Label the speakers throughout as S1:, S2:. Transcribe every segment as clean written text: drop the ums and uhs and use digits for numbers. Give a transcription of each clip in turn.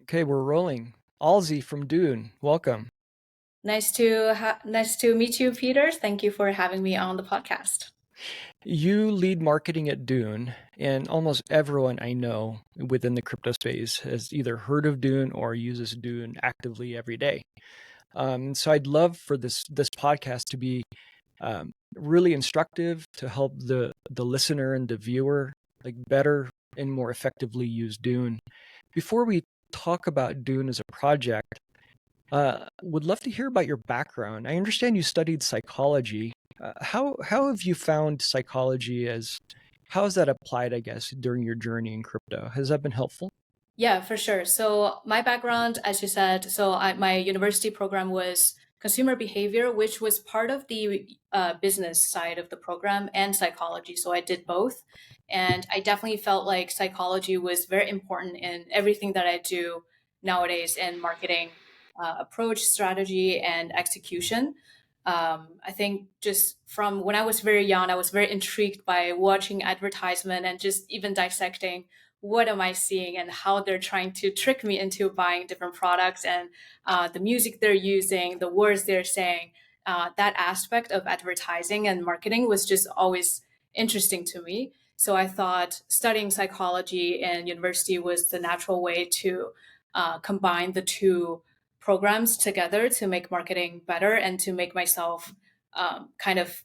S1: Okay, we're rolling. Alsie from Dune, welcome.
S2: Nice to meet you, Peter. Thank you for having me on the podcast.
S1: You lead marketing at Dune, and almost everyone I know within the crypto space has either heard of Dune or uses Dune actively every day. So I'd love for this podcast to be really instructive to help the listener and the viewer like better and more effectively use Dune. Before we talk about Dune as a project, would love to hear about your background. I understand you studied psychology. How have you found psychology as how has that applied, I guess, during your journey in crypto? Has that been helpful?
S2: Yeah, for sure. So my background, as you said, my university program was consumer behavior, which was part of the business side of the program and psychology. So I did both. And I definitely felt like psychology was very important in everything that I do nowadays in marketing approach, strategy, and execution. I think just from when I was very young, I was very intrigued by watching advertisement and just even dissecting what am I seeing and how they're trying to trick me into buying different products and the music they're using, the words they're saying. That aspect of advertising and marketing was just always interesting to me. So I thought studying psychology in university was the natural way to combine the two programs together to make marketing better and to make myself kind of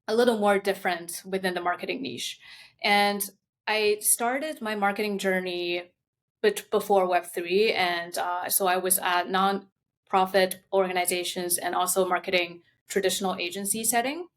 S2: a little more different within the marketing niche. And I started my marketing journey before Web3. And so I was at non-profit organizations and also marketing traditional agency setting.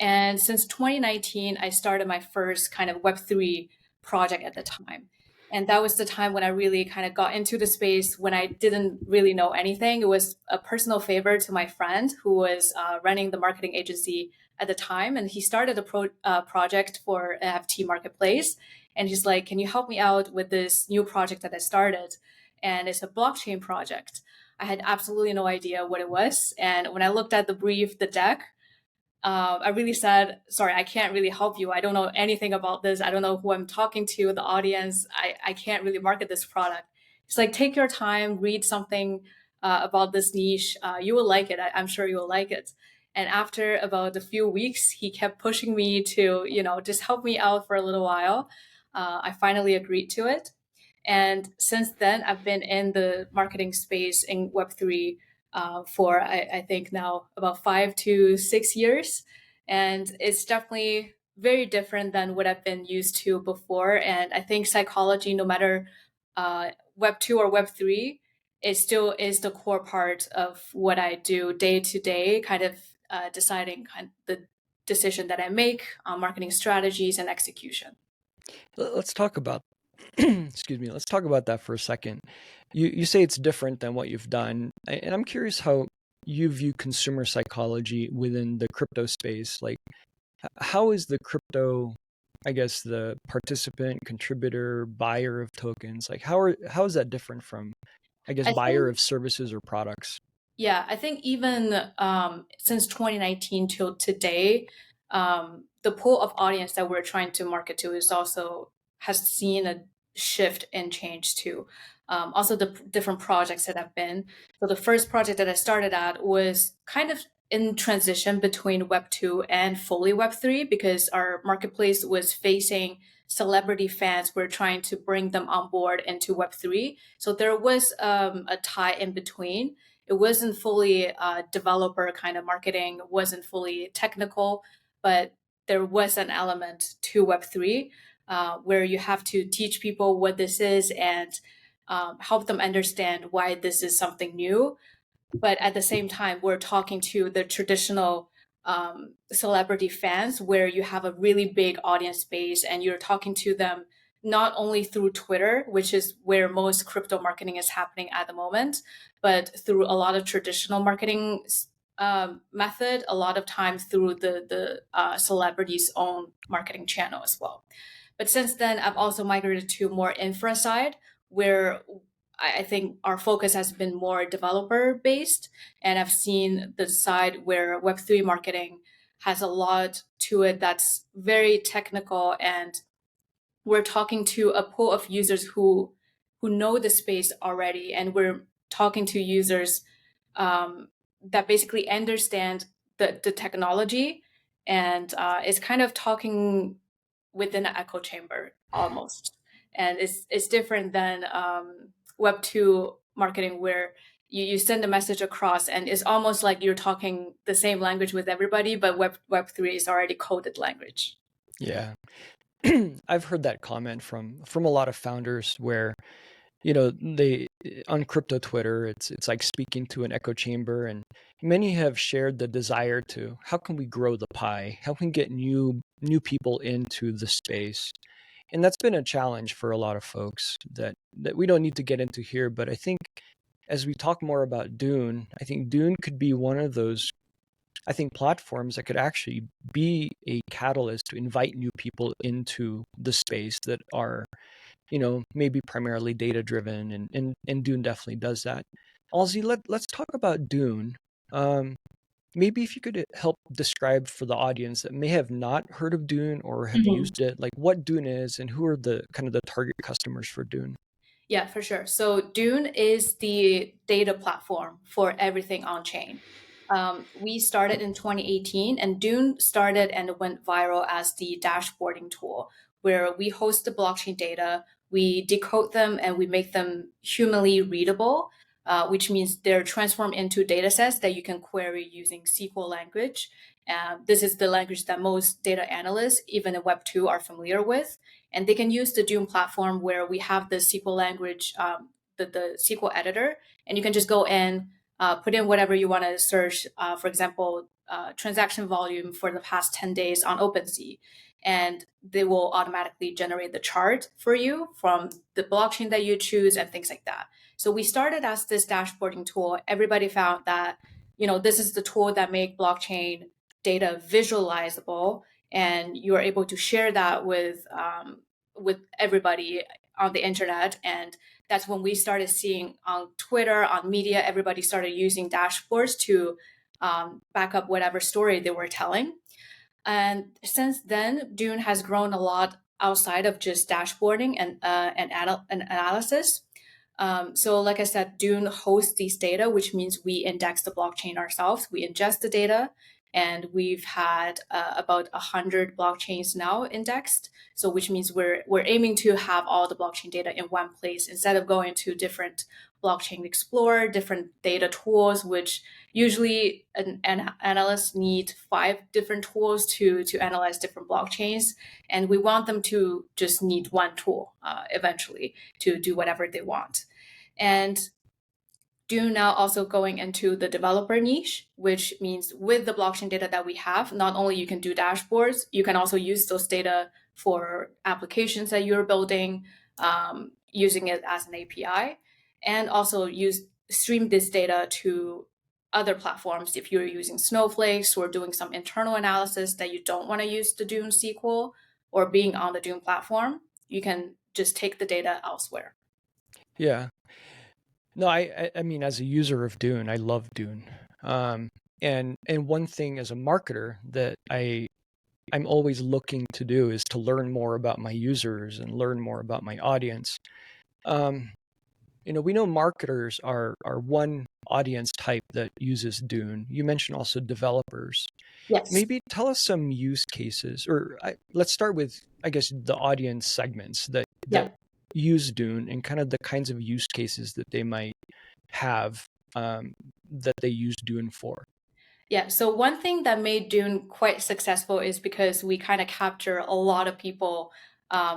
S2: And since 2019, I started my first kind of Web3 project at the time. And that was the time when I really kind of got into the space when I didn't really know anything. It was a personal favor to my friend who was running the marketing agency at the time, and he started a project for NFT marketplace. And he's like, "Can you help me out with this new project that I started?" And it's a blockchain project. I had absolutely no idea what it was, and when I looked at the brief, the deck, I really said, "Sorry, I can't really help you. I don't know anything about this. I don't know who I'm talking to, the audience. I can't really market this product." It's like, take your time, read something about this niche. You will like it. I'm sure you will like it. And after about a few weeks, he kept pushing me to, just help me out for a little while. I finally agreed to it. And since then, I've been in the marketing space in Web3 for, I think now about 5 to 6 years. And it's definitely very different than what I've been used to before. And I think psychology, no matter Web2 or Web3, it still is the core part of what I do day to day, kind of deciding the decision that I make on marketing strategies and execution.
S1: Let's talk about excuse me. Let's talk about that for a second. You say it's different than what you've done, and I'm curious how you view consumer psychology within the crypto space. Like, how is the crypto, I guess, the participant, contributor, buyer of tokens, like how is that different from, I guess,
S2: I
S1: buyer
S2: think
S1: of services or products?
S2: Yeah, I think even since 2019 till today, the pool of audience that we're trying to market to is also has seen a shift and change too. Also, the different projects that I've been. So the first project that I started at was kind of in transition between Web 2 and fully Web 3 because our marketplace was facing celebrity fans. We're trying to bring them on board into Web 3. So there was a tie in between. It wasn't fully developer kind of marketing, it wasn't fully technical, but there was an element to Web3 where you have to teach people what this is and help them understand why this is something new. But at the same time, we're talking to the traditional celebrity fans where you have a really big audience base and you're talking to them not only through Twitter, which is where most crypto marketing is happening at the moment, but through a lot of traditional marketing method, a lot of times through the celebrities' own marketing channel as well. But since then, I've also migrated to more infra side, where I think our focus has been more developer based. And I've seen the side where Web3 marketing has a lot to it that's very technical. And we're talking to a pool of users who who know the space already, and we're talking to users that basically understand the technology, and it's kind of talking within an echo chamber almost. And it's different than Web 2 marketing, where you send a message across and it's almost like you're talking the same language with everybody, but Web 3 is already coded language.
S1: Yeah. I've heard that comment from a lot of founders where, they on crypto Twitter, it's like speaking to an echo chamber, and many have shared the desire to, how can we grow the pie? How can we get new people into the space? And that's been a challenge for a lot of folks that we don't need to get into here, but I think as we talk more about Dune, I think Dune could be one of those, I think, platforms that could actually be a catalyst to invite new people into the space that are, maybe primarily data driven, and Dune definitely does that. Alzie, let's talk about Dune. Um, Maybe if you could help describe for the audience that may have not heard of Dune or have
S2: Mhm.
S1: used it, like what Dune is and who are the kind of the target customers for Dune.
S2: Yeah, for sure. So Dune is the data platform for everything on chain. We started in 2018, and Dune started and went viral as the dashboarding tool, where we host the blockchain data, we decode them, and we make them humanly readable, which means they're transformed into data sets that you can query using SQL language. This is the language that most data analysts, even in Web 2, are familiar with. And they can use the Dune platform, where we have the SQL language, the SQL editor, and you can just go in, put in whatever you want to search. For example, transaction volume for the past 10 days on OpenSea. And they will automatically generate the chart for you from the blockchain that you choose and things like that. So we started as this dashboarding tool. Everybody found that, this is the tool that make blockchain data visualizable, and you are able to share that with everybody on the internet. And that's when we started seeing on Twitter, on media, everybody started using dashboards to back up whatever story they were telling. And since then, Dune has grown a lot outside of just dashboarding and analysis. So, like I said, Dune hosts these data, which means we index the blockchain ourselves. We ingest the data, and we've had about 100 blockchains now indexed. So, which means we're aiming to have all the blockchain data in one place instead of going to different blockchain explorer, different data tools, which usually an analyst need 5 different tools to analyze different blockchains, and we want them to just need one tool eventually to do whatever they want. And Dune now also going into the developer niche, which means with the blockchain data that we have, not only you can do dashboards, you can also use those data for applications that you're building, using it as an API, and also stream this data to other platforms. If you're using Snowflakes or doing some internal analysis that you don't want to use the Dune SQL or being on the Dune platform, you can just take the data elsewhere.
S1: Yeah. No, I mean, as a user of Dune, I love Dune. Um, and one thing as a marketer that I'm always looking to do is to learn more about my users and learn more about my audience. Um, we know marketers are one audience type that uses Dune. You mentioned also developers.
S2: Yes.
S1: Maybe tell us some use cases, or let's start with, I guess, the audience segments that
S2: Yeah.
S1: use Dune and kind of the kinds of use cases that they might have, that they use Dune for.
S2: Yeah, so one thing that made Dune quite successful is because we kind of capture a lot of people,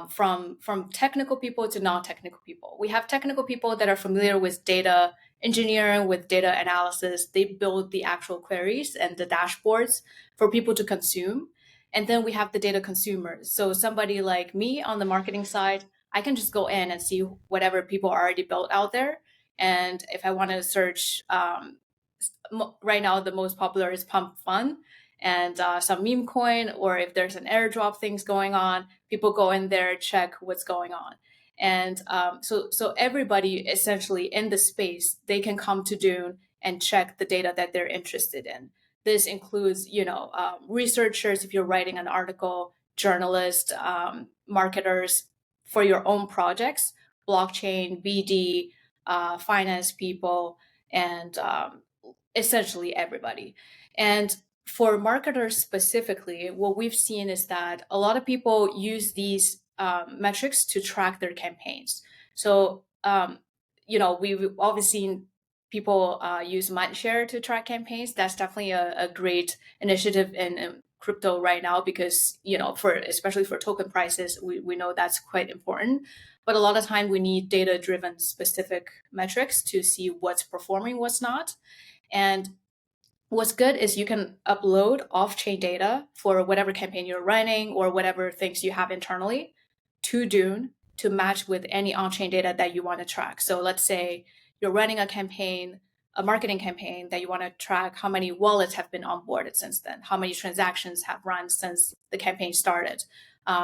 S2: from technical people to non-technical people. We have technical people that are familiar with data engineering, with data analysis. They build the actual queries and the dashboards for people to consume. And then we have the data consumers. So somebody like me on the marketing side, I can just go in and see whatever people already built out there. And if I want to search, right now the most popular is pump fun and some meme coin, or if there's an airdrop things going on, people go in there, check what's going on. And so everybody essentially in the space, they can come to Dune and check the data that they're interested in. This includes, researchers, if you're writing an article, journalists, marketers for your own projects, blockchain, BD, finance people, and essentially everybody. And for marketers specifically, what we've seen is that a lot of people use these metrics to track their campaigns. So, we've obviously seen people use Mindshare to track campaigns. That's definitely a great initiative in crypto right now because, for especially for token prices, we know that's quite important. But a lot of time we need data driven specific metrics to see what's performing, what's not. And what's good is you can upload off-chain data for whatever campaign you're running or whatever things you have internally to Dune to match with any on-chain data that you want to track. So let's say you're running a campaign, a marketing campaign that you want to track how many wallets have been onboarded since then, how many transactions have run since the campaign started.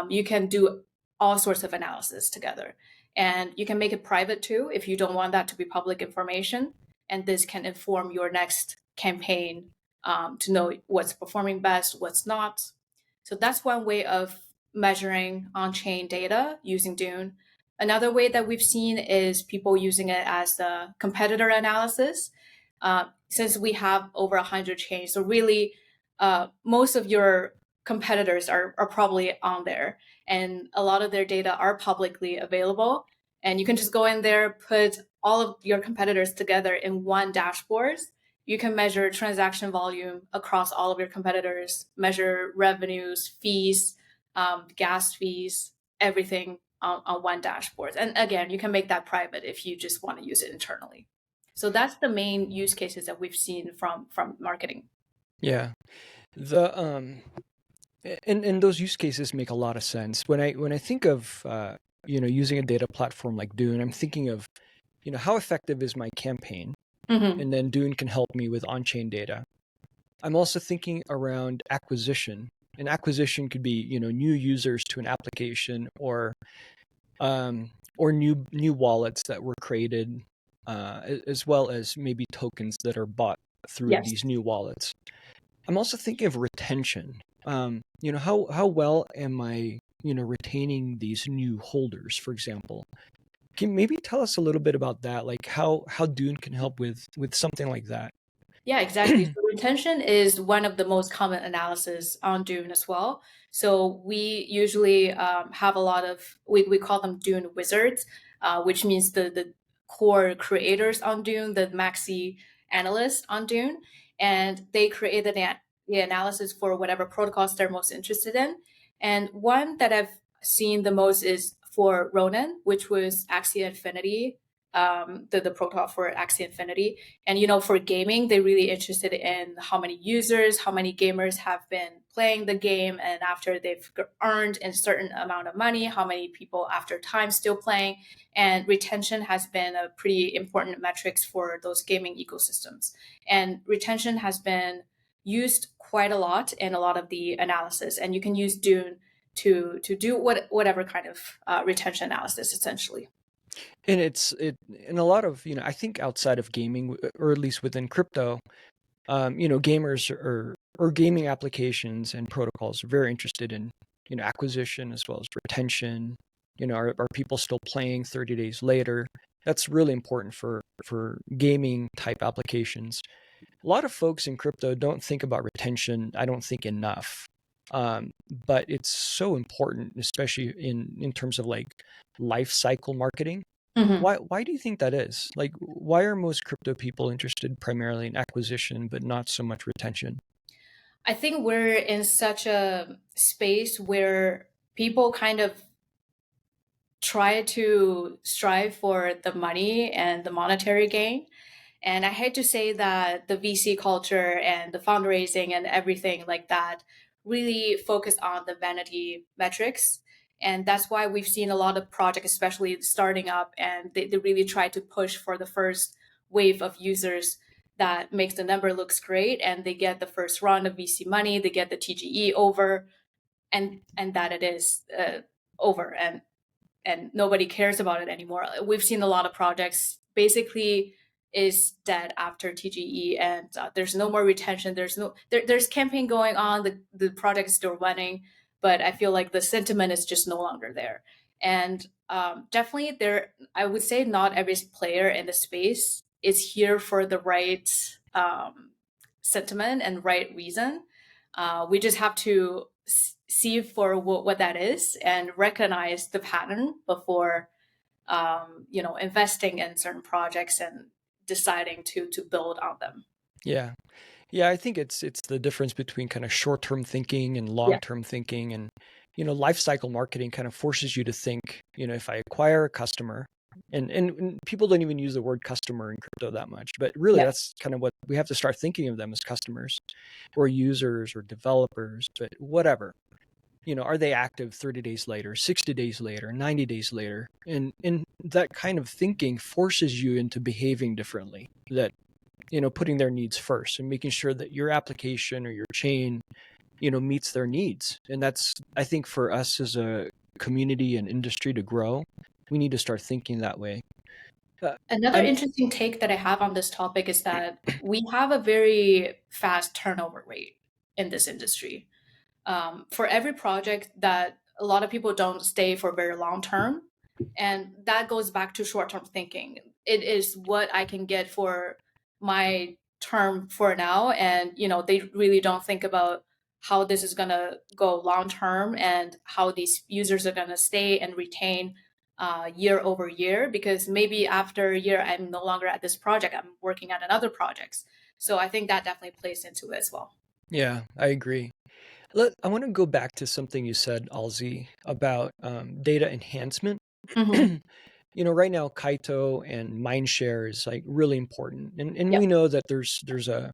S2: You can do all sorts of analysis together. And you can make it private too if you don't want that to be public information. And this can inform your next campaign to know what's performing best, what's not. So that's one way of measuring on-chain data using Dune. Another way that we've seen is people using it as the competitor analysis. Since we have over 100 chains, so really most of your competitors are probably on there, and a lot of their data are publicly available. And you can just go in there, put all of your competitors together in one dashboard. You can measure transaction volume across all of your competitors, measure revenues, fees, gas fees, everything on one dashboard. And again, you can make that private if you just want to use it internally. So that's the main use cases that we've seen from marketing.
S1: Yeah. The and those use cases make a lot of sense. When I think of using a data platform like Dune, I'm thinking of how effective is my campaign,
S2: Mm-hmm.
S1: and then Dune can help me with on-chain data. I'm also thinking around acquisition. And acquisition could be new users to an application, or new wallets that were created, as well as maybe tokens that are bought through
S2: Yes.
S1: these new wallets. I'm also thinking of retention. How well am I retaining these new holders, for example? Can you maybe tell us a little bit about that, like how Dune can help with something like that?
S2: Yeah, exactly. So retention is one of the most common analysis on Dune as well. So we usually have a lot of we call them Dune wizards, which means the core creators on Dune, the maxi analysts on Dune, and they create the analysis for whatever protocols they're most interested in. And one that I've seen the most is for Ronin, which was Axie Infinity, the protocol for Axie Infinity. And for gaming, they're really interested in how many users, how many gamers have been playing the game, and after they've earned a certain amount of money, how many people after time still playing. And retention has been a pretty important metrics for those gaming ecosystems. And retention has been used quite a lot in a lot of the analysis, and you can use Dune to do whatever kind of retention analysis essentially.
S1: And it in a lot of I think outside of gaming, or at least within crypto, gamers or gaming applications and protocols are very interested in acquisition as well as retention. Are people still playing 30 days later? That's really important for gaming type applications. A lot of folks in crypto don't think about retention, I don't think, enough. But it's so important, especially in terms of like life cycle marketing.
S2: Mhm.
S1: Why do you think that is? Like, why are most crypto people interested primarily in acquisition but not so much retention?
S2: I think we're in such a space where people kind of try to strive for the money and the monetary gain. And I hate to say that the VC culture and the fundraising and everything like that really focus on the vanity metrics. And that's why we've seen a lot of projects, especially starting up, and they really try to push for the first wave of users that makes the number looks great, and they get the first round of VC money, they get the TGE over, and that it is over, and nobody cares about it anymore. We've seen a lot of projects basically is dead after TGE, and there's no more retention. There's campaign going on. The project is still running, but I feel like the sentiment is just no longer there. And definitely there, I would say not every player in the space is here for the right sentiment and right reason. We just have to see for what that is and recognize the pattern before investing in certain projects and deciding to build on them.
S1: Yeah. Yeah, I think it's the difference between kind of short-term thinking and
S2: Yeah.
S1: long-term thinking, and life cycle marketing kind of forces you to think, if I acquire a customer, and people don't even use the word customer in crypto that much, but really
S2: Yeah.
S1: that's kind of what we have to start thinking of them as customers or users or developers, but whatever. Are they active 30 days later, 60 days later, 90 days later? And that kind of thinking forces you into behaving differently. That putting their needs first and making sure that your application or your chain, meets their needs. And that's, I think, for us as a community and industry to grow, we need to start thinking that way. Uh,
S2: Another
S1: I'm
S2: interesting take that I have on this topic is that we have a very fast turnover rate in this industry. For every project that a lot of people don't stay for very long term, and that goes back to short term thinking. It is what I can get for my term for now, and they really don't think about how this is going to go long term and how these users are going to stay and retain year over year, because maybe after a year I'm no longer at this project, I'm working at another projects. So I think that definitely plays into it as well.
S1: Yeah, I agree. I want to go back to something you said, Alzi, about data enhancement.
S2: Hmm.
S1: Right now, Kaito and Mindshare is like really important, and
S2: Yeah.
S1: we know that there's a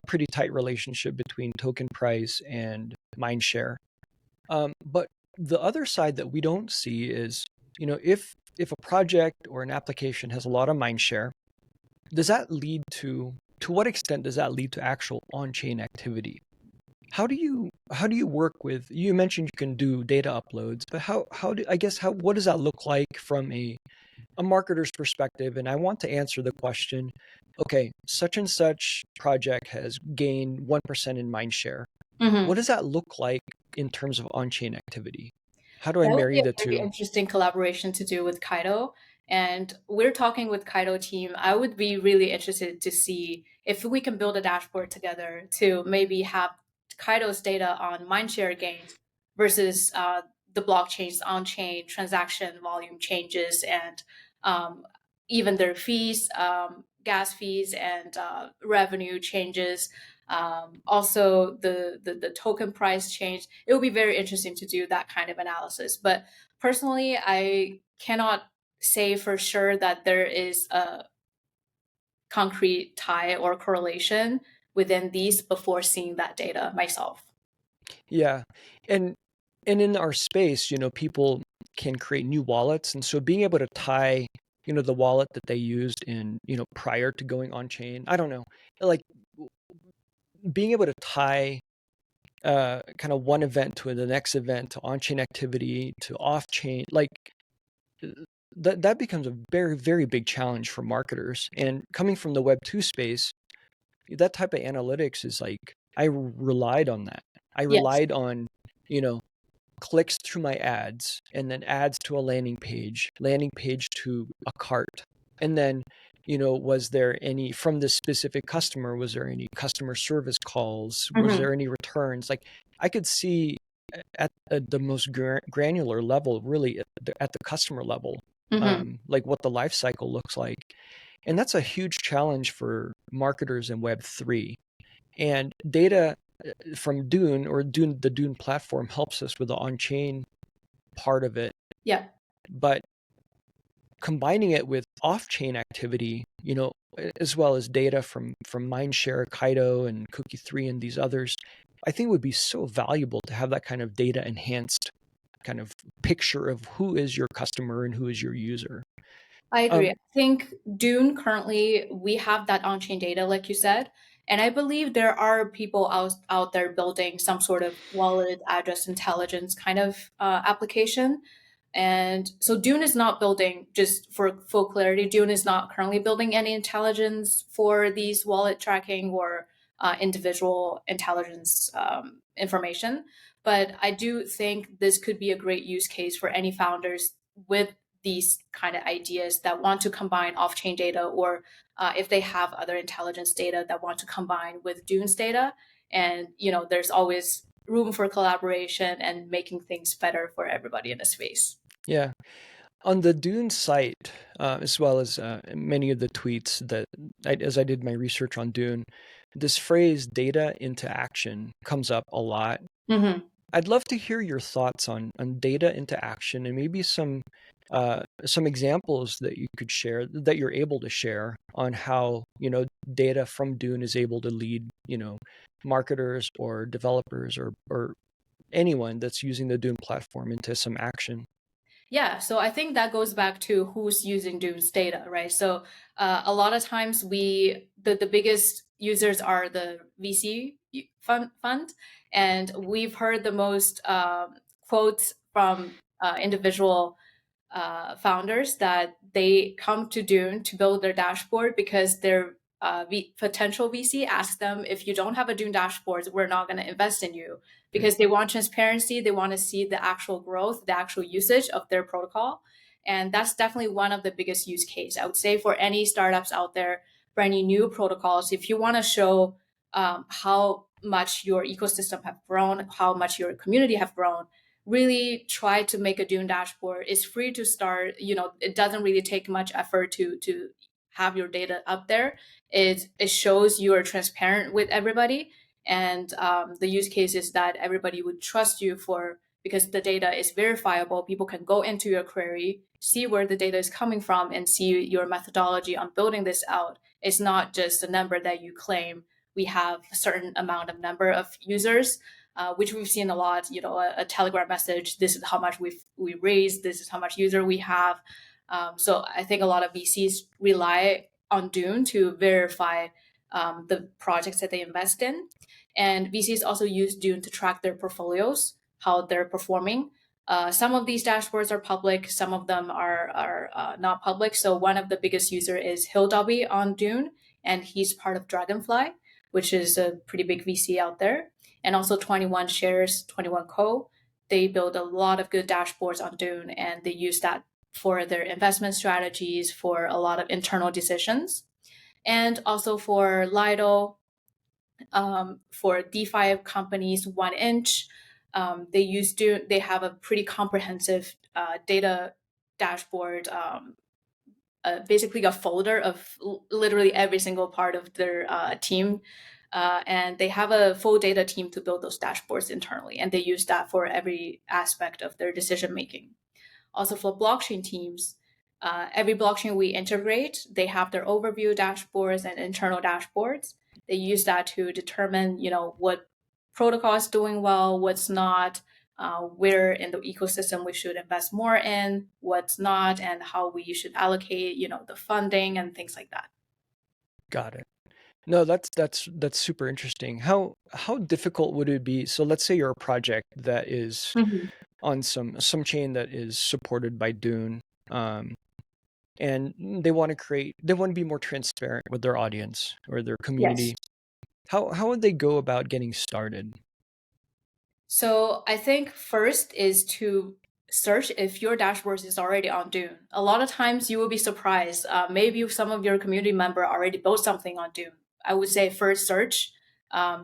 S1: pretty tight relationship between token price and Mindshare. But the other side that we don't see is, if a project or an application has a lot of mind share, does that lead to what extent does that lead to actual on-chain activity? How do you work with, you mentioned you can do data uploads, but what does that look like from a marketer's perspective? And I want to answer the question, okay, such and such project has gained 1% in mind share. What
S2: Hmm.
S1: does that look like in terms of on-chain activity? How do I
S2: That would be
S1: marry
S2: a
S1: the
S2: very
S1: two?
S2: interesting collaboration to do with Kaido. And we're talking with Kaido team. I would be really interested to see if we can build a dashboard together to maybe have Kaido's data on mindshare gains versus the blockchain's on-chain transaction volume changes, and um, even their fees, gas fees, and revenue changes. Also, the token price change. It would be very interesting to do that kind of analysis. But personally, I cannot say for sure that there is a concrete tie or correlation within these before seeing that data myself.
S1: Yeah. And in our space, people can create new wallets. And so being able to tie, the wallet that they used in, prior to going on chain, I don't know, like being able to tie kind of one event to the next event, to on-chain activity, to off-chain, like uh, that becomes a very, very big challenge for marketers. And coming from the Web 2 space, that type of analytics is like, I relied on that. I
S2: Yes.
S1: relied on, you know, clicks through my ads, and then ads to a landing page to a cart. And then, was there any from this specific customer, was there any customer service calls? Was
S2: Hmm.
S1: there any returns? Like I could see at the most granular level, really at the customer level,
S2: Hmm.
S1: like what the life cycle looks like. And that's a huge challenge for marketers in Web3. And data from Dune, or Dune, the Dune platform, helps us with the on-chain part of it.
S2: Yeah.
S1: But combining it with off-chain activity, as well as data from Mindshare, Kaido, and Cookie 3 and these others, I think would be so valuable to have that kind of data enhanced kind of picture of who is your customer and who is your user.
S2: I agree.
S1: Um,
S2: I think Dune currently we have that on-chain data, like you said, and I believe there are people out there building some sort of wallet address intelligence kind of application. And so Dune is not building, just for full clarity, Dune is not currently building any intelligence for these wallet tracking or individual intelligence information. But I do think this could be a great use case for any founders with these kind of ideas that want to combine off-chain data, or if they have other intelligence data that want to combine with Dune's data. And there's always room for collaboration and making things better for everybody in the space.
S1: Yeah. On the Dune site, as well as many of the tweets that as I did my research on Dune, this phrase data into action comes up a lot.
S2: Mm-hmm.
S1: I'd love to hear your thoughts on data into action and maybe some examples that you could share that you're able to share on how, data from Dune is able to lead, marketers or developers or anyone that's using the Dune platform into some action.
S2: Yeah, so I think that goes back to who's using Dune's data, right? So a lot of times the biggest users are the VC fund, and we've heard the most quotes from individual founders that they come to Dune to build their dashboard because their potential VC asks them, if you don't have a Dune dashboard, we're not going to invest in you, because they want transparency. They want to see the actual growth, the actual usage of their protocol. And that's definitely one of the biggest use case, I would say, for any startups out there, for any new protocols. If you want to show how much your ecosystem have grown, how much your community have grown, really try to make a Dune dashboard. It's free to start. It doesn't really take much effort to have your data up there. It shows you are transparent with everybody, and the use case is that everybody would trust you for, because the data is verifiable. People can go into your query, see where the data is coming from, and see your methodology on building this out. It's not just a number that you claim. We have a certain amount of number of users, which we've seen a lot. A Telegram message: "This is how much we raised. This is how much user we have." So I think a lot of VCs rely on Dune to verify the projects that they invest in, and VCs also use Dune to track their portfolios, how they're performing. Some of these dashboards are public, some of them are not public. So one of the biggest user is Hildabi on Dune, and he's part of Dragonfly, which is a pretty big VC out there, and also 21 Shares, 21 Co. They build a lot of good dashboards on Dune, and they use that for their investment strategies, for a lot of internal decisions, and also for Lido, for DeFi companies, 1inch. They have a pretty comprehensive data dashboard, basically a folder of literally every single part of their team. And they have a full data team to build those dashboards internally, and they use that for every aspect of their decision making. Also for blockchain teams, every blockchain we integrate, they have their overview dashboards and internal dashboards. They use that to determine, what protocol is doing well, what's not, where in the ecosystem we should invest more in, what's not, and how we should allocate, the funding and things like that.
S1: Got it. No, that's super interesting. How difficult would it be? So let's say you're a project that is
S2: Mhm.
S1: on some chain that is supported by Dune, um, and they want to be more transparent with their audience or their
S2: Yes.
S1: community. How would they go about getting started?
S2: So I think first is to search if your dashboard is already on Dune. A lot of times you will be surprised. Maybe some of your community member already built something on Dune. I would say first search,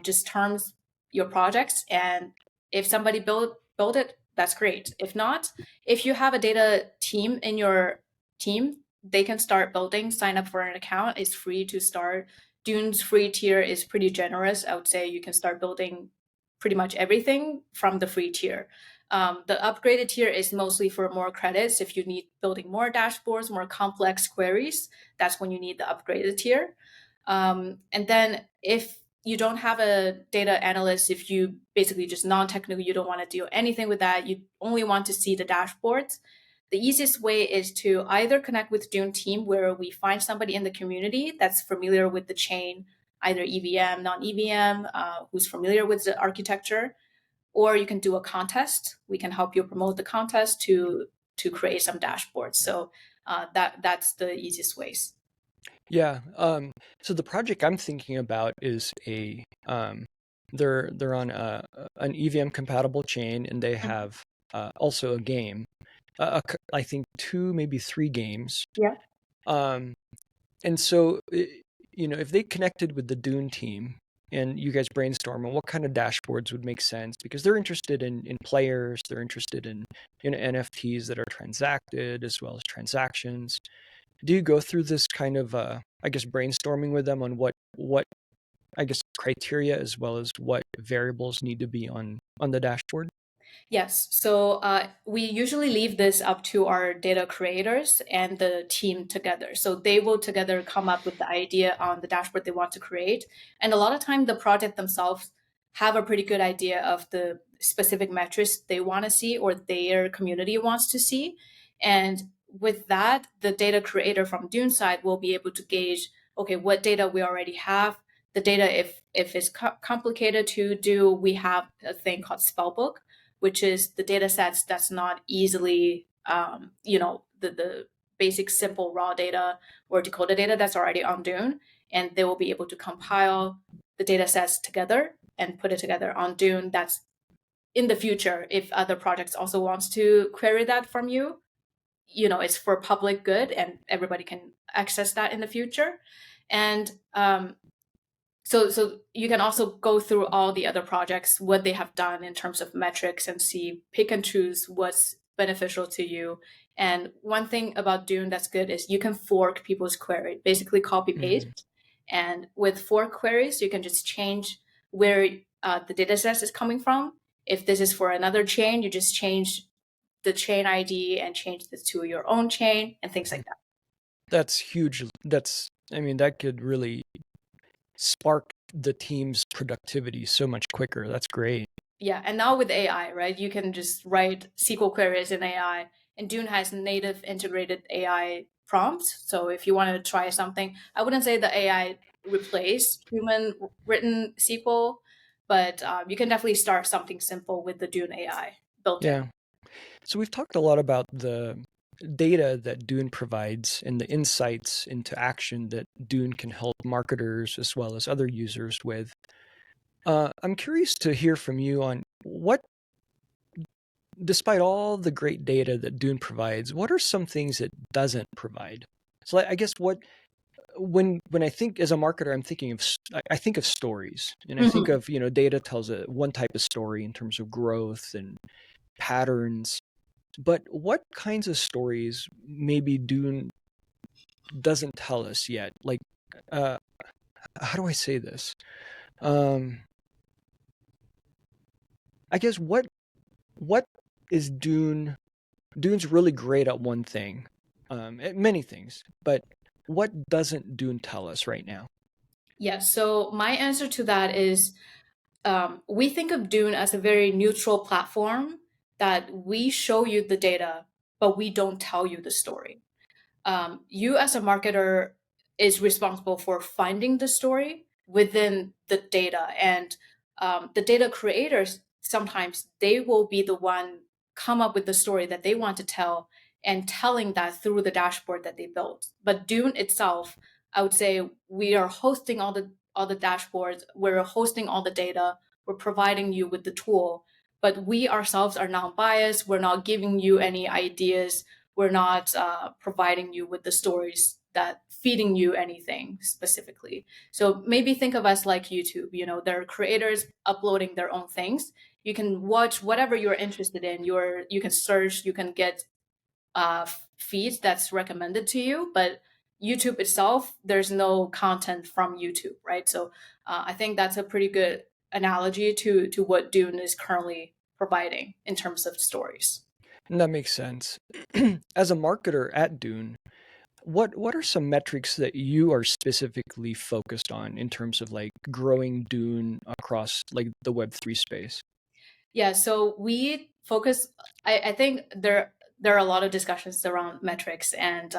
S2: just terms your projects, and if somebody built it, that's great. If not, if you have a data team in your team, they can start building. Sign up for an account. It's free to start. Dune's free tier is pretty generous. I would say you can start building pretty much everything from the free tier. The upgraded tier is mostly for more credits. If you need building more dashboards, more complex queries, that's when you need the upgraded tier. And then if you don't have a data analyst, if you basically just non-technical, you don't want to do anything with that, you only want to see the dashboards, the easiest way is to either connect with Dune team, where we find somebody in the community that's familiar with the chain, either EVM, non-EVM, who's familiar with the architecture, or you can do a contest. We can help you promote the contest to create some dashboards. So that's the easiest ways.
S1: Yeah. So the project I'm thinking about is they're on an EVM compatible chain, and they
S2: Mhm.
S1: have also a game. I think two, maybe three games.
S2: Yeah.
S1: Um, and so, if they connected with the Dune team and you guys brainstorm on what kind of dashboards would make sense, because they're interested in players, they're interested in NFTs that are transacted as well as transactions. Do you go through this kind of, I guess, brainstorming with them on what I guess criteria as well as what variables need to be on the dashboard?
S2: Yes. So we usually leave this up to our data creators and the team together. So they will together come up with the idea on the dashboard they want to create. And a lot of time, the project themselves have a pretty good idea of the specific metrics they want to see or their community wants to see. And with that, the data creator from Dune side will be able to gauge, okay, what data we already have. The data, if it's complicated to do, we have a thing called Spellbook, which is the data sets that's not easily, the basic simple raw data or decoded data that's already on Dune. And they will be able to compile the data sets together and put it together on Dune. That's in the future, if other projects also wants to query that from you, it's for public good and everybody can access that in the future. And so you can also go through all the other projects, what they have done in terms of metrics, and see, pick and choose what's beneficial to you. And one thing about Dune that's good is you can fork people's query, basically copy
S1: Mm.
S2: paste. And with fork queries, you can just change where the data set is coming from. If this is for another chain, you just change the chain ID and change this to your own chain and things like that.
S1: That's huge. I mean, that could really spark the team's productivity so much quicker. That's great.
S2: Yeah, and now with AI, right? You can just write SQL queries in AI, and Dune has native integrated AI prompts. So if you want to try something, I wouldn't say the AI replace human written SQL, but you can definitely start something simple with the Dune AI built in.
S1: Yeah. So we've talked a lot about the data that Dune provides and the insights into action that Dune can help marketers as well as other users with. I'm curious to hear from you on what, despite all the great data that Dune provides, what are some things it doesn't provide? So I guess when I think as a marketer, I think of stories, and I think
S2: Mhm.
S1: of data tells one type of story in terms of growth and patterns. But what kinds of stories maybe Dune doesn't tell us yet? Like, uh, how do I say this? Um, I guess what is Dune's really great at one thing, at many things, but what doesn't Dune tell us right now?
S2: Yeah, so my answer to that is we think of Dune as a very neutral platform that we show you the data, but we don't tell you the story. You as a marketer is responsible for finding the story within the data, and the data creators sometimes they will be the one come up with the story that they want to tell and telling that through the dashboard that they built. But Dune itself, I would say we are hosting all the dashboards, we're hosting all the data, we're providing you with the tool, but we ourselves are not biased, we're not giving you any ideas, we're not providing you with the stories that feeding you anything specifically. So maybe think of us like YouTube. There are creators uploading their own things. You can watch whatever you're interested in. You can search. You can get feeds that's recommended to you. But YouTube itself, there's no content from YouTube, right? So I think that's a pretty good analogy to what Dune is currently providing in terms of stories.
S1: And that makes sense. As a marketer at Dune, what are some metrics that you are specifically focused on in terms of like growing Dune across like the Web3 space?
S2: Yeah, so we focus. I think there are a lot of discussions around metrics, and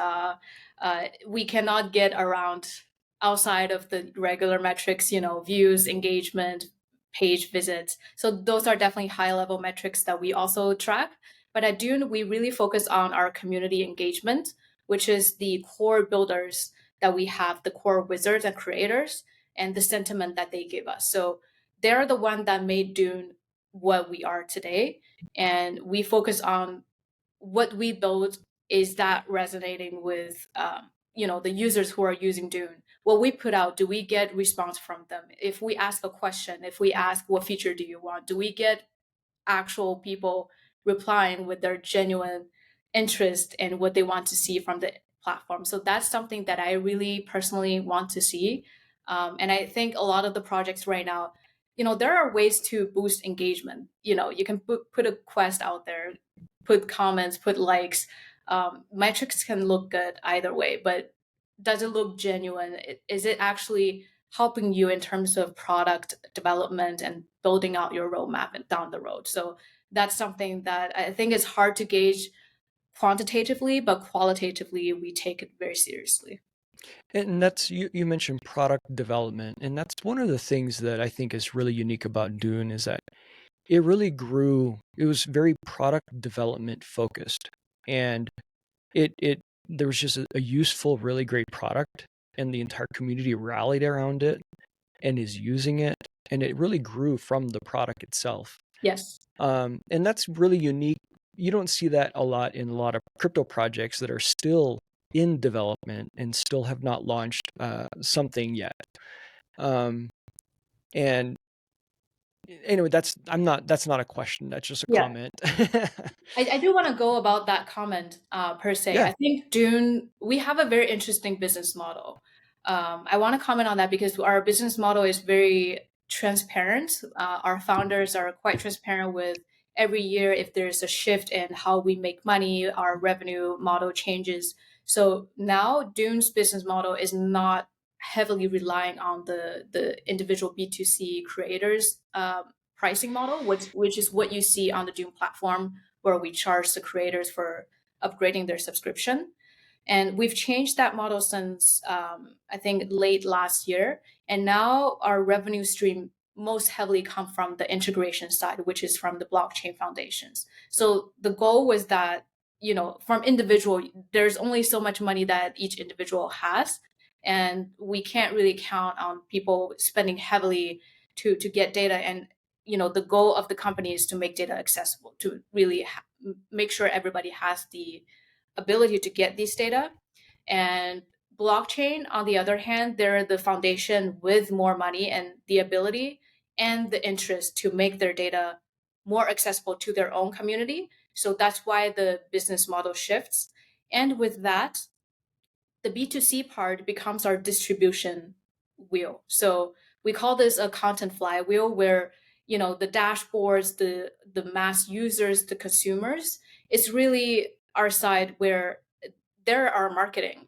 S2: we cannot get around outside of the regular metrics. Views, engagement, page visits. So those are definitely high level metrics that we also track. But at Dune, we really focus on our community engagement, which is the core builders that we have, the core wizards and creators, and the sentiment that they give us. So they're the one that made Dune what we are today. And we focus on what we build, is that resonating with the users who are using Dune? What we put out, do we get response from them? If we ask a question, if we ask what feature do you want, do we get actual people replying with their genuine interest in what they want to see from the platform? So that's something that I really personally want to see. And I think a lot of the projects right now, there are ways to boost engagement. You can put a quest out there, put comments, put likes. Metrics can look good either way, but does it look genuine? Is it actually helping you in terms of product development and building out your roadmap down the road? So that's something that I think is hard to gauge quantitatively, but qualitatively, we take it very seriously.
S1: And that's you mentioned product development, and that's one of the things that I think is really unique about Dune is that it really grew. It was very product development focused, and it there was just a useful, really great product, and the entire community rallied around it and is using it, and it really grew from the product itself.
S2: Yes.
S1: And that's really unique. You don't see that a lot in a lot of crypto projects that are still in development and still have not launched something yet. Um, and anyway, that's not a question. That's just a
S2: Yeah.
S1: comment.
S2: I do want to go about that comment per se.
S1: Yeah.
S2: I think Dune, we have a very interesting business model. I want to comment on that because our business model is very transparent. Our founders are quite transparent with every year if there's a shift in how we make money, our revenue model changes. So now Dune's business model is not heavily relying on the individual B2C creators pricing model, which is what you see on the Dune platform, where we charge the creators for upgrading their subscription. And we've changed that model since I think late last year. And now our revenue stream most heavily come from the integration side, which is from the blockchain foundations. So the goal was that, from individual, there's only so much money that each individual has. And we can't really count on people spending heavily to get data. And, the goal of the company is to make data accessible, to really make sure everybody has the ability to get these data. And blockchain, on the other hand, they're the foundation with more money and the ability and the interest to make their data more accessible to their own community. So that's why the business model shifts. And with that, the B2C part becomes our distribution wheel. So we call this a content flywheel where, the dashboards, the mass users, the consumers, it's really our side where they're our marketing.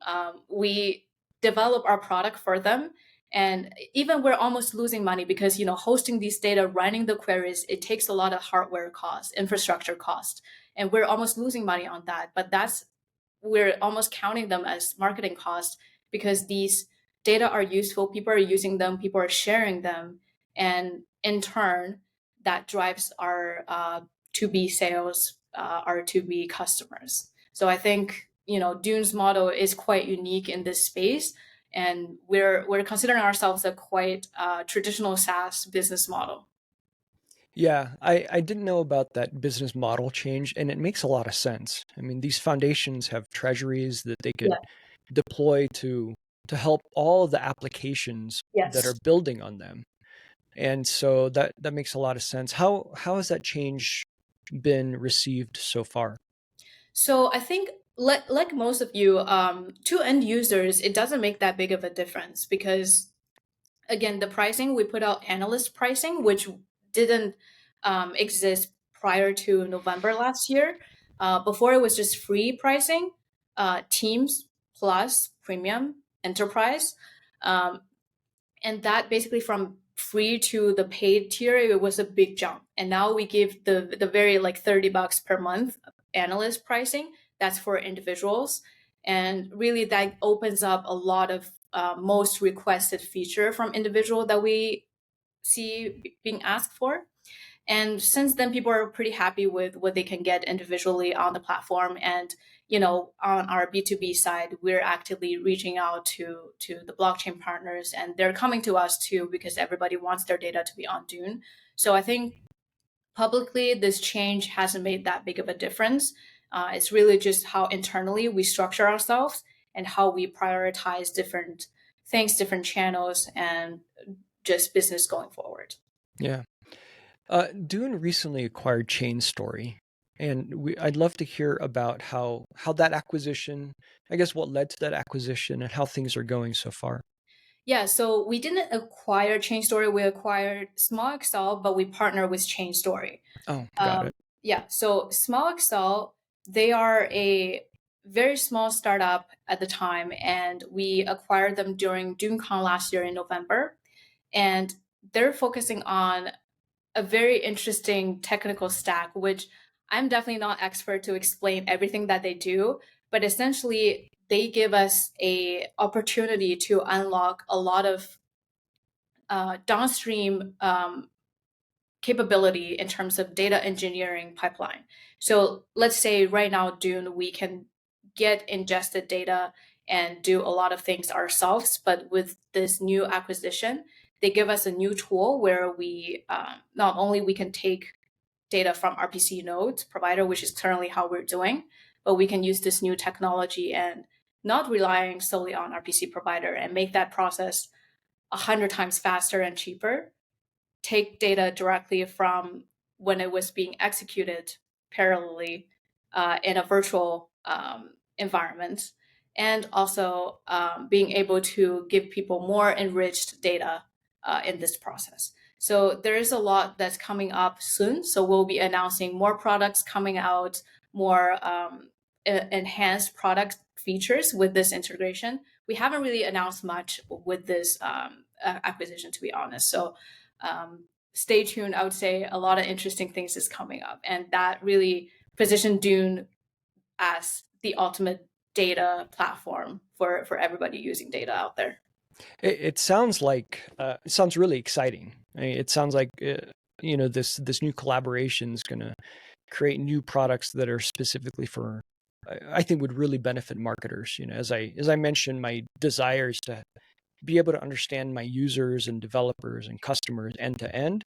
S2: We develop our product for them. And even we're almost losing money because, hosting these data, running the queries, it takes a lot of hardware cost, infrastructure cost. And we're almost losing money on that. But we're almost counting them as marketing costs because these data are useful. People are using them, people are sharing them. And in turn, that drives our 2B sales, our 2B customers. So I think, Dune's model is quite unique in this space. And we're considering ourselves a quite traditional SaaS business model.
S1: Yeah, I didn't know about that business model change, and it makes a lot of sense. I mean, these foundations have treasuries that they could
S2: Yeah.
S1: deploy to help all of the applications that are
S2: Yes.
S1: building on them. And so that makes a lot of sense. How has that change been received so far?
S2: So I think, like most of you, to end users, it doesn't make that big of a difference because, again, the pricing, we put out analyst pricing, which didn't exist prior to November last year. Before, it was just free pricing, Teams Plus, Premium, Enterprise. Um, and that basically from free to the paid tier, it was a big jump. And now we give the very like $30 per month analyst pricing. That's for individuals. And really that opens up a lot of most requested feature from individual that we see being asked for. And since then, people are pretty happy with what they can get individually on the platform. And, on our B2B side, we're actively reaching out to the blockchain partners, and they're coming to us too because everybody wants their data to be on Dune. So I think publicly, this change hasn't made that big of a difference. It's really just how internally we structure ourselves and how we prioritize different things, different channels, and just business going forward.
S1: Yeah. Dune recently acquired Chainstory, and I'd love to hear about how that acquisition, I guess, what led to that acquisition and how things are going so far.
S2: Yeah, so we didn't acquire Chainstory. We acquired smlXL, but we partner with Chainstory.
S1: Oh, got
S2: Um,
S1: it.
S2: yeah, so smlXL, they are a very small startup at the time, and we acquired them during DuneCon last year in November. And they're focusing on a very interesting technical stack, which I'm definitely not expert to explain everything that they do, but essentially they give us a opportunity to unlock a lot of downstream capability in terms of data engineering pipeline. So let's say right now, Dune, we can get ingested data and do a lot of things ourselves. But with this new acquisition, they give us a new tool where we not only we can take data from RPC nodes provider, which is currently how we're doing, but we can use this new technology and not relying solely on RPC provider and make that process 100 times faster and cheaper, take data directly from when it was being executed parallelly in a virtual environment, and also being able to give people more enriched data in this process. So there is a lot that's coming up soon. So we'll be announcing more products coming out, more enhanced product features with this integration. We haven't really announced much with this acquisition, to be honest. So stay tuned. I would say a lot of interesting things is coming up, and that really positioned Dune as the ultimate data platform for everybody using data out there.
S1: It sounds like it sounds really exciting. I mean, it sounds like this new collaboration is going to create new products that are specifically for I think would really benefit marketers. As I mentioned, my desire is to be able to understand my users and developers and customers end to end.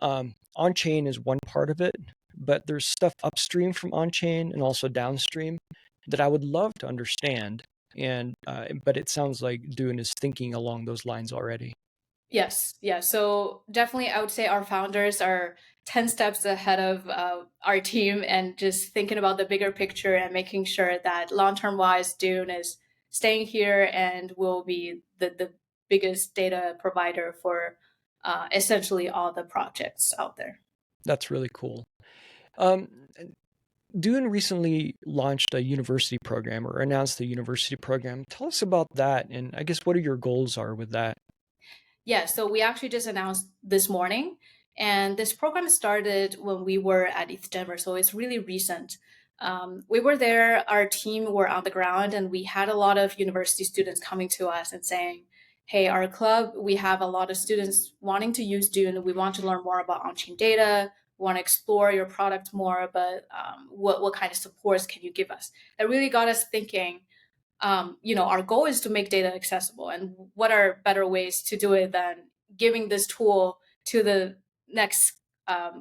S1: On chain is one part of it, but there's stuff upstream from on chain and also downstream that I would love to understand. And but it sounds like Dune is thinking along those lines already.
S2: Yes, yeah. So definitely, I would say our founders are 10 steps ahead of our team and just thinking about the bigger picture and making sure that long term wise, Dune is staying here and will be the biggest data provider for essentially all the projects out there.
S1: That's really cool. Um, Dune recently launched a university program or announced the university program. Tell us about that, and I guess what are your goals are with that.
S2: Yeah, so we actually just announced this morning, and this program started when we were at Denver, so it's really recent. We were there, our team were on the ground, and we had a lot of university students coming to us and saying, "Hey, our club, we have a lot of students wanting to use Dune. We want to learn more about on-chain data. We want to explore your product more, but what kind of supports can you give us?" That really got us thinking, our goal is to make data accessible. And what are better ways to do it than giving this tool to the next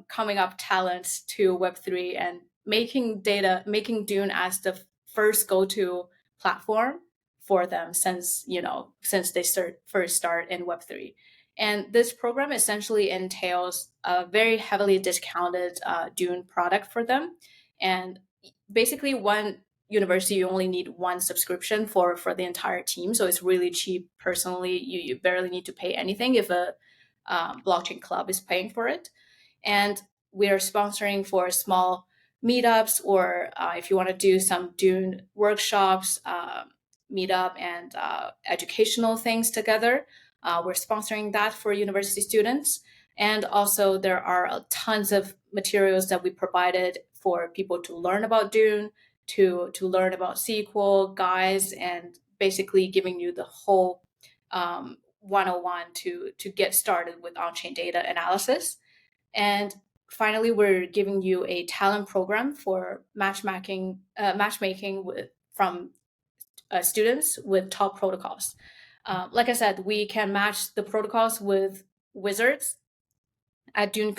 S2: coming up talents to Web3 and making Dune as the first go-to platform for them since they first start in Web3. And this program essentially entails a very heavily discounted Dune product for them. And basically, one university, you only need one subscription for the entire team, so it's really cheap. Personally, you barely need to pay anything if a blockchain club is paying for it. And we are sponsoring for small meetups, or if you want to do some Dune workshops, meetup and educational things together, we're sponsoring that for university students. And also there are tons of materials that we provided for people to learn about Dune, to learn about SQL, guides, and basically giving you the whole 101 to get started with on-chain data analysis. And finally, we're giving you a talent program for matchmaking from students with top protocols. Like I said, we can match the protocols with wizards at Dune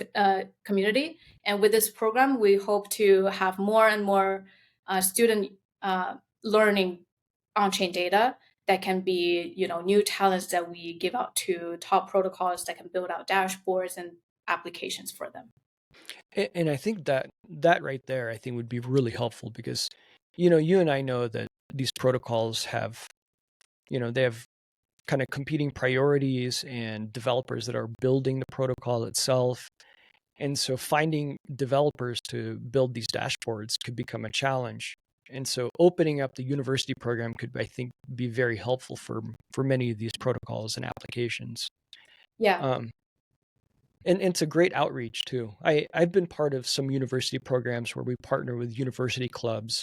S2: community. And with this program, we hope to have more and more student learning on-chain data that can be, new talents that we give out to top protocols that can build out dashboards and applications for them.
S1: And I think that right there, I think would be really helpful because, you and I know that these protocols have, they have kind of competing priorities and developers that are building the protocol itself. And so finding developers to build these dashboards could become a challenge. And so opening up the university program could, I think, be very helpful for many of these protocols and applications.
S2: Yeah.
S1: Um, and it's a great outreach too. I've been part of some university programs where we partner with university clubs.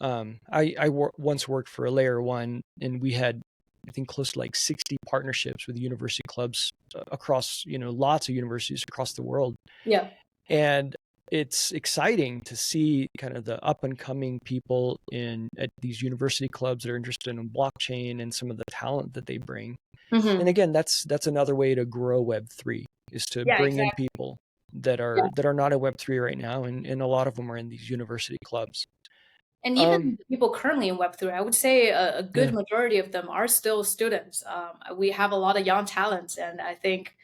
S1: Once worked for a layer one, and we had, I think, close to like 60 partnerships with university clubs across, lots of universities across the world.
S2: Yeah.
S1: And it's exciting to see kind of the up and coming people at these university clubs that are interested in blockchain and some of the talent that they bring. And
S2: Hmm.
S1: again, that's another way to grow Web3 is to
S2: Yeah,
S1: bring in
S2: exactly.
S1: people that
S2: Yeah.
S1: are not at Web3 right now, and a lot of them are in these university clubs.
S2: And
S1: Um,
S2: even the people currently in Web3, I would say a good
S1: yeah,
S2: majority of them are still students. We have a lot of young talents, and I think,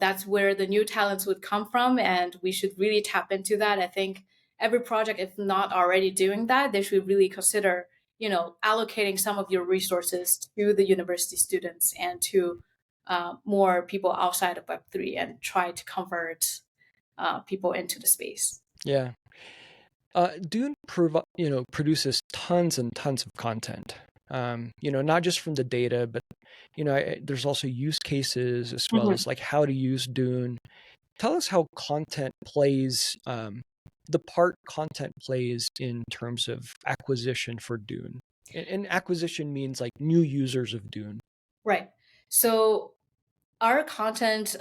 S2: that's where the new talents would come from, and we should really tap into that. I think every project, if not already doing that, they should really consider, allocating some of your resources to the university students and to more people outside of Web3 and try to convert people into the space.
S1: yeah. Dune produces tons and tons of content. Not just from the data, but there's also use cases as well
S2: Mhm.
S1: as like how to use Dune. Tell us how content plays, the part content plays in terms of acquisition for Dune. And acquisition means like new users of Dune.
S2: Right. So our content,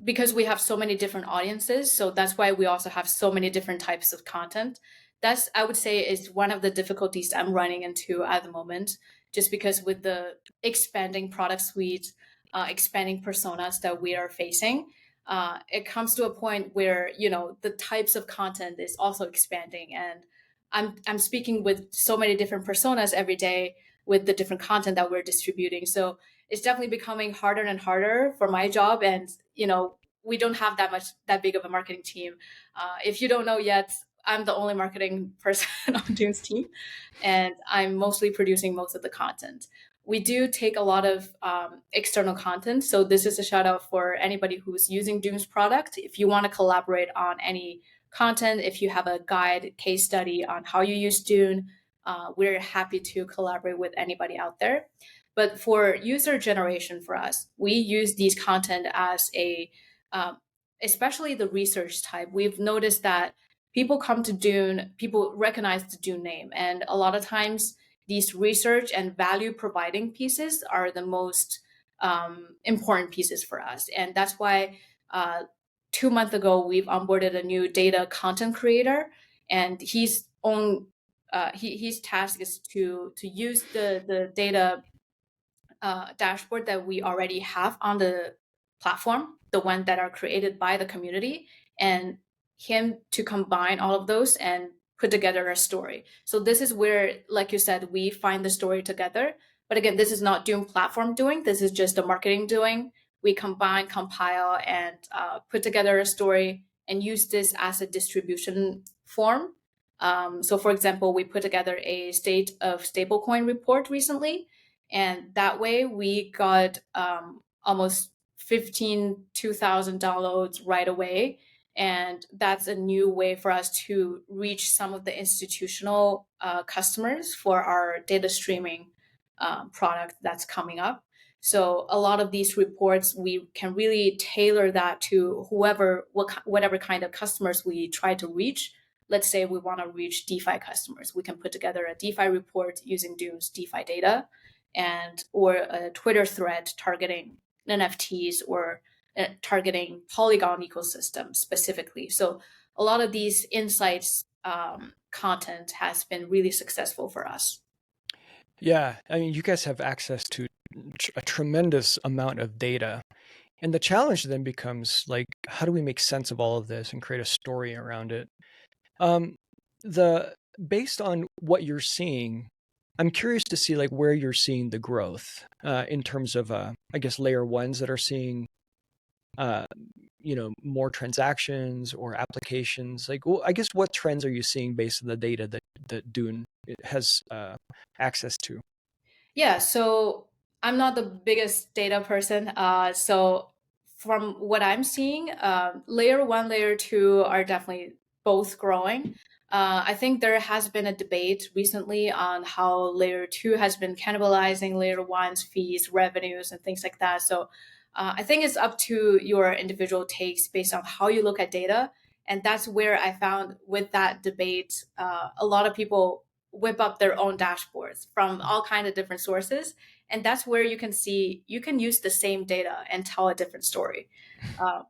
S2: because we have so many different audiences, so that's why we also have so many different types of content. That's, I would say, is one of the difficulties I'm running into at the moment, just because with the expanding product suite, expanding personas that we are facing, it comes to a point where, the types of content is also expanding, and I'm speaking with so many different personas every day with the different content that we're distributing. So it's definitely becoming harder and harder for my job. And, we don't have that big of a marketing team. If you don't know yet, I'm the only marketing person on Dune's team, and I'm mostly producing most of the content. We do take a lot of external content. So this is a shout out for anybody who's using Dune's product. If you want to collaborate on any content, if you have a guide, case study on how you use Dune, we're happy to collaborate with anybody out there. But for user generation for us, we use these content as um, especially the research type. We've noticed that people come to Dune, people recognize the Dune name, and a lot of times these research and value providing pieces are the most important pieces for us, and that's why. 2 months ago, we've onboarded a new data content creator, and his task is to use the data dashboard that we already have on the platform, the one that are created by the community, and him to combine all of those and put together a story. So this is where, like you said, we find the story together. But again, this is not Doom platform doing. This is just the marketing doing. We combine, compile, and put together a story and use this as a distribution form. So, for example, we put together a state of stablecoin report recently, and that way we got almost 2,000 downloads right away, and that's a new way for us to reach some of the institutional customers for our data streaming product that's coming up. So a lot of these reports, we can really tailor that to whatever kind of customers we try to reach. Let's say we want to reach DeFi customers, we can put together a DeFi report using Dune's DeFi data, and or a Twitter thread targeting NFTs or targeting Polygon ecosystem specifically. So a lot of these insights content has been really successful for us.
S1: Yeah, I mean, you guys have access to a tremendous amount of data. And the challenge then becomes like, how do we make sense of all of this and create a story around it? Um, the based on what you're seeing, I'm curious to see like where you're seeing the growth in terms of, I guess, layer ones that are seeing, uh, more transactions or applications. Like, well, I guess, what trends are you seeing based on the data that Dune has access to?
S2: Yeah, so I'm not the biggest data person. So from what I'm seeing, layer one, layer two are definitely both growing. I think there has been a debate recently on how layer two has been cannibalizing layer one's fees, revenues, and things like that. So I think it's up to your individual takes based on how you look at data. And that's where I found with that debate, a lot of people whip up their own dashboards from all kinds of different sources, and that's where you can see you can use the same data and tell a different story uh,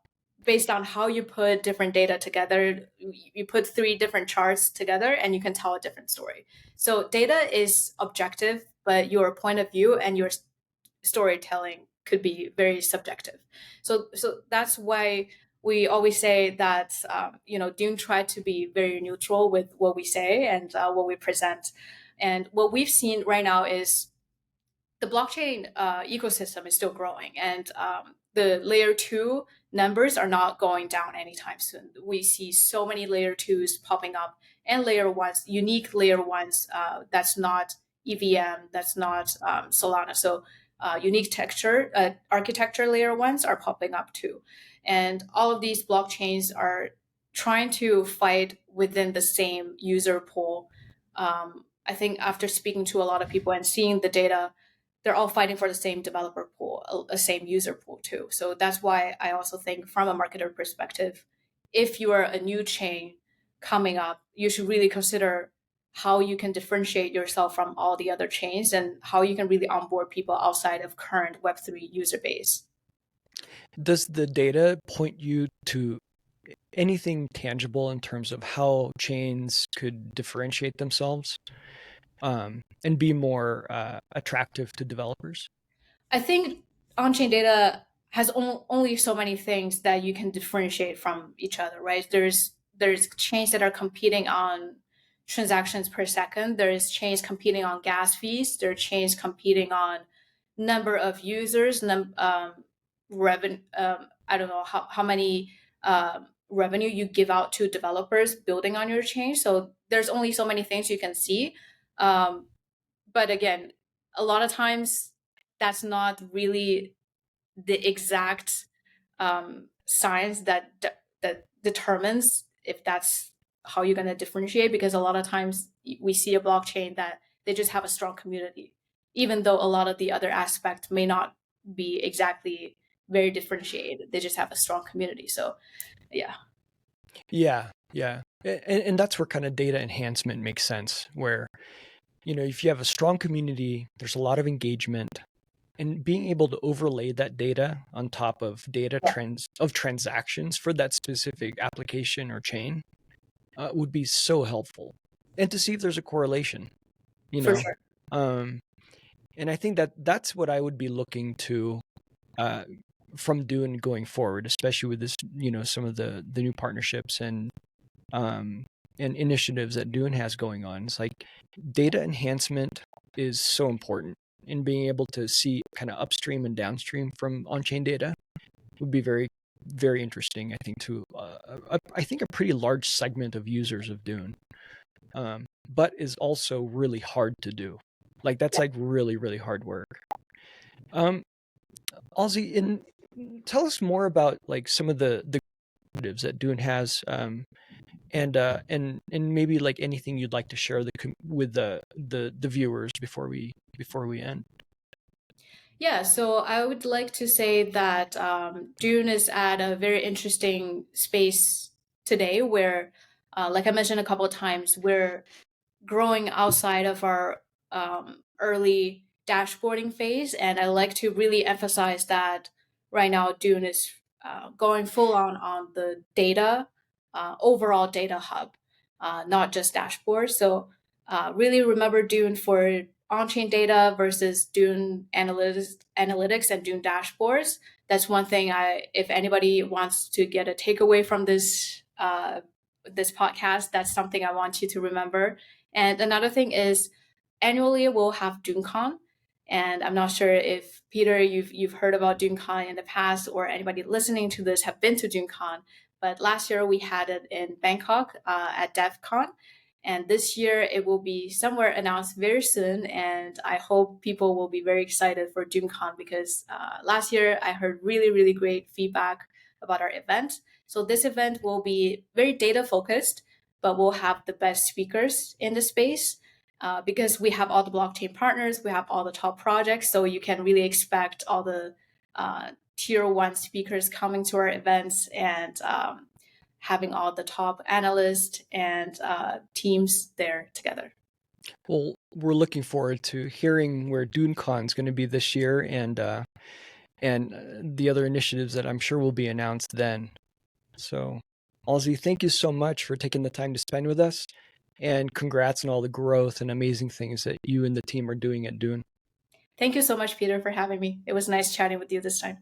S2: based on how you put different data together. You put three different charts together and you can tell a different story. So data is objective, but your point of view and your storytelling could be very subjective. So that's why we always say that Dune tried to be very neutral with what we say and what we present. And what we've seen right now is the blockchain ecosystem is still growing, and the layer two numbers are not going down anytime soon. We see so many layer twos popping up, and layer ones, unique layer ones, that's not EVM, that's not Solana. So unique texture, architecture layer ones are popping up too. And all of these blockchains are trying to fight within the same user pool. I think after speaking to a lot of people and seeing the data, they're all fighting for the same developer pool, a same user pool too. So that's why I also think from a marketer perspective, if you are a new chain coming up, you should really consider how you can differentiate yourself from all the other chains and how you can really onboard people outside of current Web3 user base.
S1: Does the data point you to anything tangible in terms of how chains could differentiate themselves and be more attractive to developers?
S2: I think on-chain data has only so many things that you can differentiate from each other, right? There's chains that are competing on transactions per second. There's chains competing on gas fees. There are chains competing on number of users, revenue. I don't know how many revenue you give out to developers building on your chain. So there's only so many things you can see. Um, but again, a lot of times that's not really the exact science that determines if that's how you're going to differentiate, because a lot of times we see a blockchain that they just have a strong community, even though a lot of the other aspects may not be exactly very differentiated. They just have a strong community. So yeah.
S1: Yeah, yeah. And that's where kind of data enhancement makes sense, where, if you have a strong community, there's a lot of engagement, and being able to overlay that data on top of data
S2: Yeah,
S1: trends of transactions for that specific application or chain would be so helpful. And to see if there's a correlation, you
S2: for
S1: know.
S2: sure.
S1: Um, and I think that that's what I would be looking to uh, from doing going forward, especially with this, some of the new partnerships um, and initiatives that Dune has going on. It's like data enhancement is so important, and being able to see kind of upstream and downstream from on-chain data would be very, very interesting. I think to I think a pretty large segment of users of Dune, but is also really hard to do. Like that's like really, really hard work. Um, Ozzy, tell us more about like some of the initiatives that Dune has, and maybe like anything you'd like to share with the viewers before we end.
S2: Yeah, so I would like to say that Dune is at a very interesting space today where, like I mentioned a couple of times, we're growing outside of our early dashboarding phase. And I like to really emphasize that right now, Dune is going full on the data, overall data hub, not just dashboard. So really remember Dune for on-chain data versus Dune analytics and Dune dashboards. That's one thing if anybody wants to get a takeaway from this podcast, that's something I want you to remember. And another thing is annually we'll have DuneCon. And I'm not sure if Peter, you've heard about DuneCon in the past, or anybody listening to this have been to DuneCon. But last year we had it in Bangkok at DevCon. And this year it will be somewhere announced very soon. And I hope people will be very excited for DuneCon because last year I heard really, really great feedback about our event. So this event will be very data focused, but we'll have the best speakers in the space because we have all the blockchain partners, we have all the top projects. So you can really expect all the tier one speakers coming to our events and having all the top analysts and teams there together.
S1: Well, we're looking forward to hearing where DuneCon is going to be this year and the other initiatives that I'm sure will be announced then. So, Alsie, thank you so much for taking the time to spend with us, and congrats on all the growth and amazing things that you and the team are doing at Dune.
S2: Thank you so much, Peter, for having me. It was nice chatting with you this time.